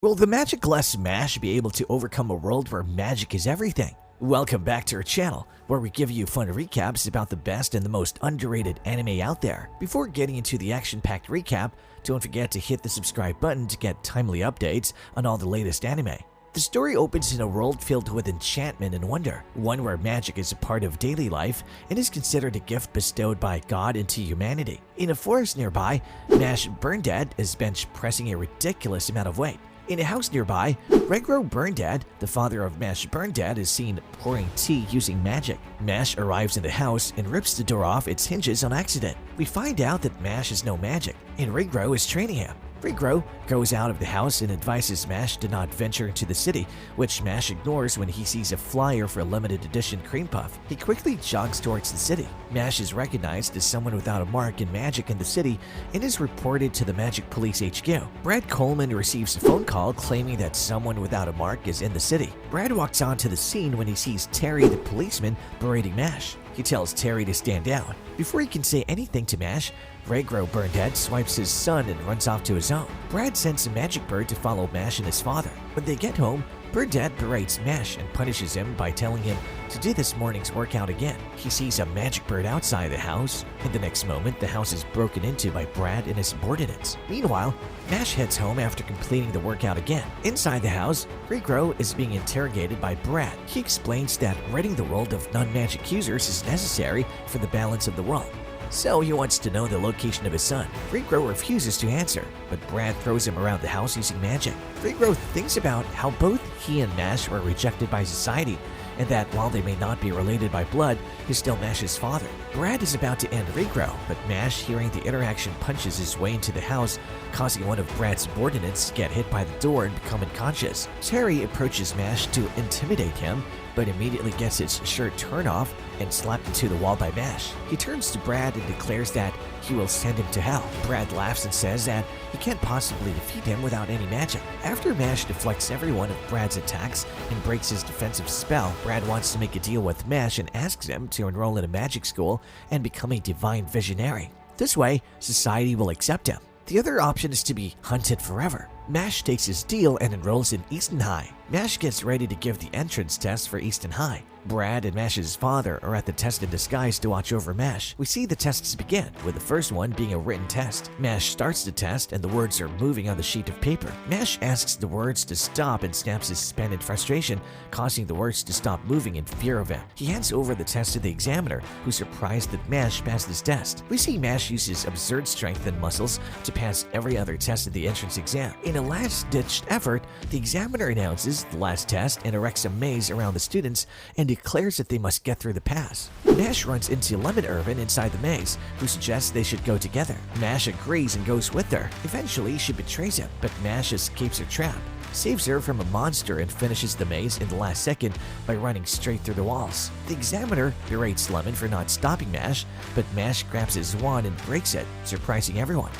Will the magic-less Smash be able to overcome a world where magic is everything? Welcome back to our channel, where we give you fun recaps about the best and the most underrated anime out there. Before getting into the action-packed recap, don't forget to hit the subscribe button to get timely updates on all the latest anime. The story opens in a world filled with enchantment and wonder, one where magic is a part of daily life and is considered a gift bestowed by God into humanity. In a forest nearby, Mash Burndad is bench pressing a ridiculous amount of weight. In a house nearby, Regro Burndad, the father of Mash Burndad, is seen pouring tea using magic. Mash arrives in the house and rips the door off its hinges on accident. We find out that Mash has no magic, and Regro is training him. Regro goes out of the house and advises Mash to not venture into the city, which Mash ignores when he sees a flyer for a limited edition cream puff. He quickly jogs towards the city. Mash is recognized as someone without a mark in magic in the city and is reported to the Magic Police HQ. Brad Coleman receives a phone call claiming that someone without a mark is in the city. Brad walks onto the scene when he sees Terry the policeman berating Mash. He tells Terry to stand down. Before he can say anything to Mash, Regro Burndad swipes his son and runs off to his home. Brad sends a magic bird to follow Mash and his father. When they get home, Burndad berates Mash and punishes him by telling him to do this morning's workout again. He sees a magic bird outside the house. In the next moment, the house is broken into by Brad and his subordinates. Meanwhile, Mash heads home after completing the workout again. Inside the house, Regro is being interrogated by Brad. He explains that ridding the world of non-magic users is necessary for the balance of the world. So he wants to know the location of his son. Regro refuses to answer, but Brad throws him around the house using magic. Regro thinks about how both he and Mash were rejected by society, and that while they may not be related by blood, he's still Mash's father. Brad is about to end Regro, but Mash, hearing the interaction, punches his way into the house, causing one of Brad's subordinates to get hit by the door and become unconscious. Terry approaches Mash to intimidate him, but immediately gets his shirt torn off and slapped into the wall by Mash. He turns to Brad and declares that he will send him to hell. Brad laughs and says that he can't possibly defeat him without any magic. After Mash deflects every one of Brad's attacks and breaks his defensive spell, Brad wants to make a deal with Mash and asks him to enroll in a magic school and become a divine visionary. This way, society will accept him. The other option is to be hunted forever. Mash takes his deal and enrolls in Easton High. Mash gets ready to give the entrance test for Easton High. Brad and Mash's father are at the test in disguise to watch over Mash. We see the tests begin, with the first one being a written test. Mash starts the test and the words are moving on the sheet of paper. Mash asks the words to stop and snaps his pen in frustration, causing the words to stop moving in fear of him. He hands over the test to the examiner, who's surprised that Mash passed his test. We see Mash use his absurd strength and muscles to pass every other test of the entrance exam. In a last-ditched effort, the examiner announces the last test and erects a maze around the students and declares that they must get through the pass. Mash runs into Lemon Irvin inside the maze, who suggests they should go together. Mash agrees and goes with her. Eventually, she betrays him, but Mash escapes her trap, saves her from a monster, and finishes the maze in the last second by running straight through the walls. The examiner berates Lemon for not stopping Mash, but Mash grabs his wand and breaks it, surprising everyone.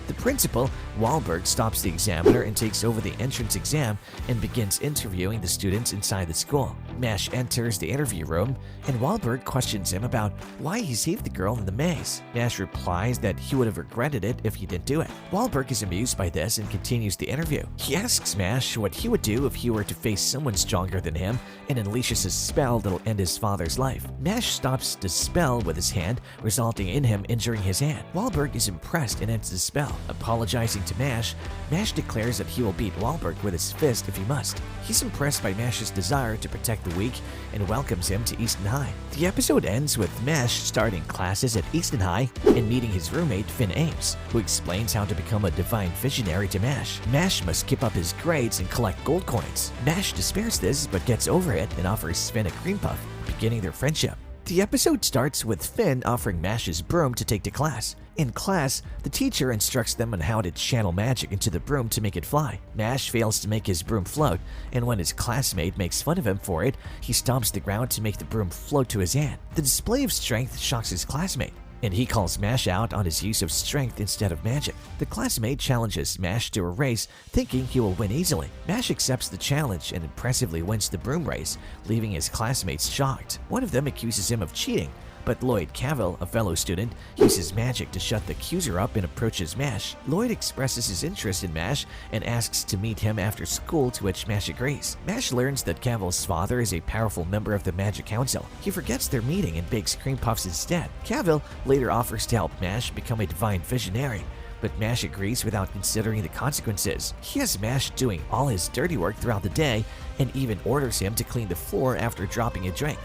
The principal, Wahlberg, stops the examiner and takes over the entrance exam and begins interviewing the students inside the school. Mash enters the interview room, and Wahlberg questions him about why he saved the girl in the maze. Mash replies that he would have regretted it if he didn't do it. Wahlberg is amused by this and continues the interview. He asks Mash what he would do if he were to face someone stronger than him and unleashes a spell that'll end his father's life. Mash stops the spell with his hand, resulting in him injuring his hand. Wahlberg is impressed and ends the spell. Apologizing to Mash, Mash declares that he will beat Wahlberg with his fist if he must. He's impressed by Mash's desire to protect the weak and welcomes him to Easton High. The episode ends with Mash starting classes at Easton High and meeting his roommate Finn Ames, who explains how to become a divine visionary to Mash. Mash must keep up his grades and collect gold coins. Mash despairs this but gets over it and offers Finn a cream puff, beginning their friendship. The episode starts with Finn offering Mash his broom to take to class. In class, the teacher instructs them on how to channel magic into the broom to make it fly. Mash fails to make his broom float, and when his classmate makes fun of him for it, he stomps the ground to make the broom float to his hand. The display of strength shocks his classmate, and he calls Mash out on his use of strength instead of magic. The classmate challenges Mash to a race, thinking he will win easily. Mash accepts the challenge and impressively wins the broom race, leaving his classmates shocked. One of them accuses him of cheating, But Lloyd Cavill, a fellow student, uses magic to shut the accuser up and approaches Mash. Lloyd expresses his interest in Mash and asks to meet him after school, to which Mash agrees. Mash learns that Cavill's father is a powerful member of the Magic Council. He forgets their meeting and bakes cream puffs instead. Cavill later offers to help Mash become a divine visionary, but Mash agrees without considering the consequences. He has Mash doing all his dirty work throughout the day and even orders him to clean the floor after dropping a drink.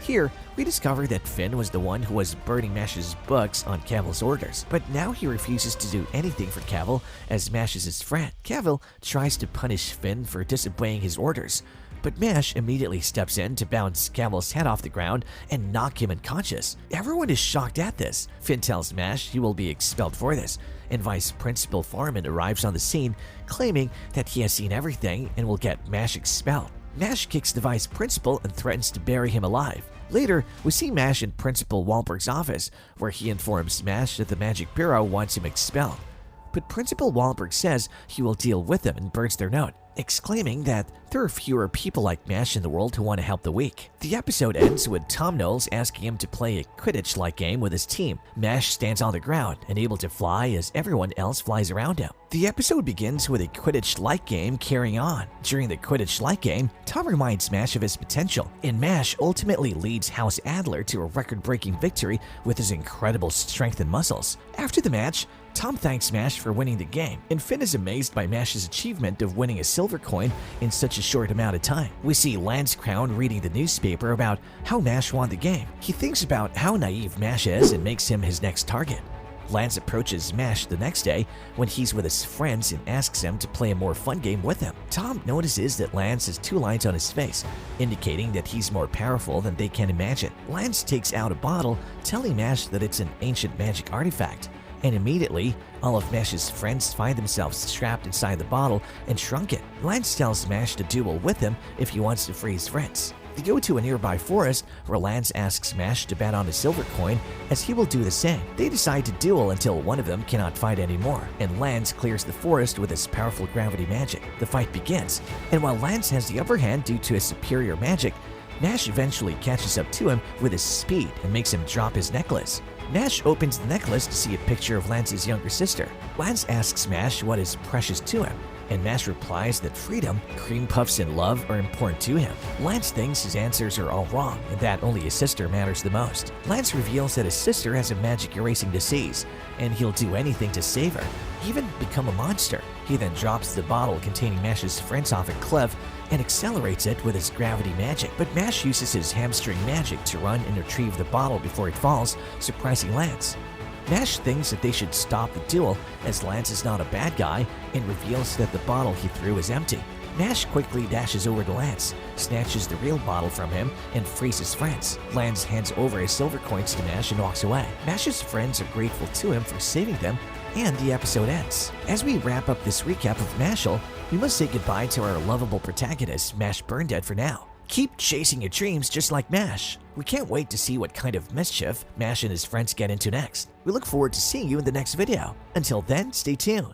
Here, we discover that Finn was the one who was burning Mash's books on Cavill's orders, but now he refuses to do anything for Cavill as Mash is his friend. Cavill tries to punish Finn for disobeying his orders, but Mash immediately steps in to bounce Cavill's head off the ground and knock him unconscious. Everyone is shocked at this. Finn tells Mash he will be expelled for this, and Vice Principal Foreman arrives on the scene, claiming that he has seen everything and will get Mash expelled. Mash kicks the Vice Principal and threatens to bury him alive. Later, we see Mash in Principal Wahlberg's office, where he informs Mash that the Magic Bureau wants him expelled. But Principal Wahlberg says he will deal with them and burns their note, exclaiming that there are fewer people like Mash in the world who want to help the weak. The episode ends with Tom Knowles asking him to play a Quidditch-like game with his team. Mash stands on the ground, unable to fly as everyone else flies around him. The episode begins with a Quidditch-like game carrying on. During the Quidditch-like game, Tom reminds Mash of his potential, and Mash ultimately leads House Adler to a record-breaking victory with his incredible strength and muscles. After the match, Tom thanks Mash for winning the game, and Finn is amazed by Mash's achievement of winning a silver coin in such a short amount of time. We see Lance Crown reading the newspaper about how Mash won the game. He thinks about how naive Mash is and makes him his next target. Lance approaches Mash the next day when he's with his friends and asks him to play a more fun game with him. Tom notices that Lance has 2 lines on his face, indicating that he's more powerful than they can imagine. Lance takes out a bottle, telling Mash that it's an ancient magic artifact. And immediately, all of Mash's friends find themselves trapped inside the bottle and shrunken. Lance tells Mash to duel with him if he wants to free his friends. They go to a nearby forest where Lance asks Mash to bet on a silver coin as he will do the same. They decide to duel until one of them cannot fight anymore, and Lance clears the forest with his powerful gravity magic. The fight begins, and while Lance has the upper hand due to his superior magic, Mash eventually catches up to him with his speed and makes him drop his necklace. Mash opens the necklace to see a picture of Lance's younger sister. Lance asks Mash what is precious to him, and Mash replies that freedom, cream puffs, and love are important to him. Lance thinks his answers are all wrong and that only his sister matters the most. Lance reveals that his sister has a magic erasing disease, and he'll do anything to save her, even become a monster. He then drops the bottle containing Mash's friends off a cliff and accelerates it with his gravity magic. But Mash uses his hamstring magic to run and retrieve the bottle before it falls, surprising Lance. Mash thinks that they should stop the duel as Lance is not a bad guy and reveals that the bottle he threw is empty. Mash quickly dashes over to Lance, snatches the real bottle from him, and frees his friends. Lance hands over his silver coins to Mash and walks away. Mash's friends are grateful to him for saving them, and the episode ends. As we wrap up this recap of Mashal, we must say goodbye to our lovable protagonist, Mash Burndead, for now. Keep chasing your dreams just like Mash. We can't wait to see what kind of mischief Mash and his friends get into next. We look forward to seeing you in the next video. Until then, stay tuned.